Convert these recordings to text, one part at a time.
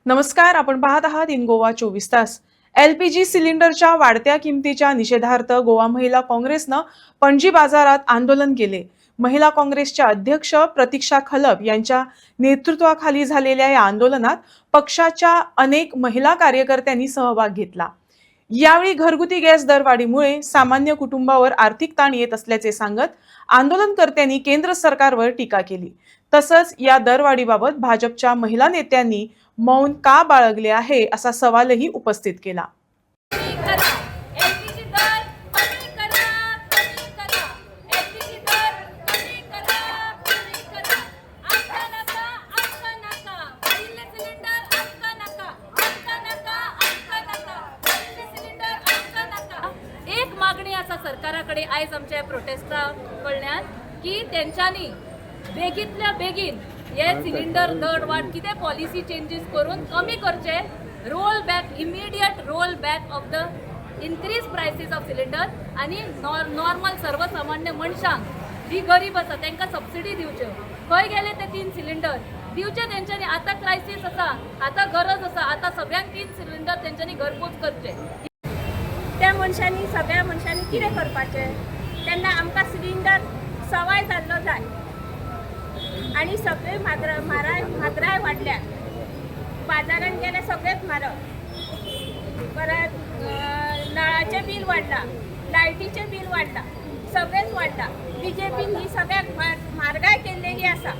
नमस्कार, आपण पाहत आहात इन गोवा 24 तास. LPG सिलेंडरच्या वाढत्या किमतीच्या निषेधार्थ गोवा महिला काँग्रेसनं पणजी बाजारात आंदोलन केले. महिला काँग्रेसच्या अध्यक्ष प्रतीक्षा खलप यांच्या नेतृत्वाखाली झालेल्या या आंदोलनात पक्षाच्या अनेक महिला कार्यकर्त्यांनी सहभाग घेतला. यावेळी घरगुती गॅस दरवाढीमुळे सामान्य कुटुंबावर आर्थिक ताण येत असल्याचे सांगत आंदोलनकर्त्यांनी केंद्र सरकारवर टीका केली. तसंच या दरवाढीबाबत भाजपच्या महिला नेत्यांनी मौन का बाळगले आहे असा सवालही उपस्थित केला. एक मागणी आसा सरकाराकडे आयज आमच्या प्रोटेस्टा कडल्यान की तेंच्यांनी बेगींतल्या बेगीन हे सिलिंडर दर वाड कितें पॉलिसी चेंजीस करून कमी करचे. Roll back, immediate roll back of the increase prices of cylinder आणि नॉर्मल सर्वसामान्य मनशांक जी गरीब आसा तांकां सबसिडी दिवच्यो. खंय गेले ते 3 सिलिंडर दिवचे तेंच्यांनी. आतां क्रायसीस आसा, आतां गरज आसा, आतां सगळ्यांक 3 सिलिंडर तेंच्यांनी घरपोच करचे. त्या मनशांनी, सगळ्या मनशांनी कितें करपाचें? तेन्ना आमकां सिलिंडर सवाय जाल्लो जाय आनी सगळे म्हादराय वाडल्या. बाजारान गेले सगळेच म्हारग. परत नळाचें बील वाडलां, लायटीचें बील वाडलां, सगळेंच वाडलां. BJPन ही सगळ्याक म्हारगाय केल्लेली आसा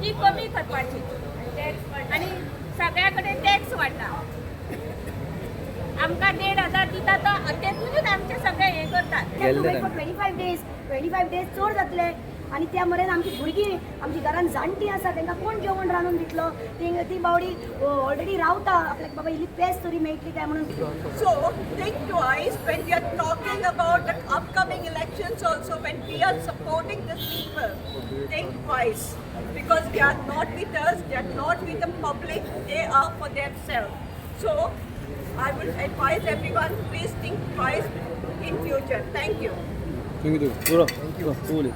ती कमी करपाची आनी सगळ्या कडेन टॅक्स वाडला. आमकां 1,500 दिता तो तेतूनच आमचे सगळे हे करतात. 25 डेज चड जातले आणि त्या मरेन आमची भुरगीं, आमची घरान जाणटी आसा तांकां कोण जेवण रांदून दितलो? ती बावडी ऑलरेडी रावता, आपल्याक बाबा इल्ली पेज तरी मेळटली काय म्हणून. So think twice when we are talking about the upcoming elections also, when we are supporting these people. Think twice, because they are not with us, they are not with the public, they are for themselves. So I will advise everyone, please think twice in future. Thank you. Thank you.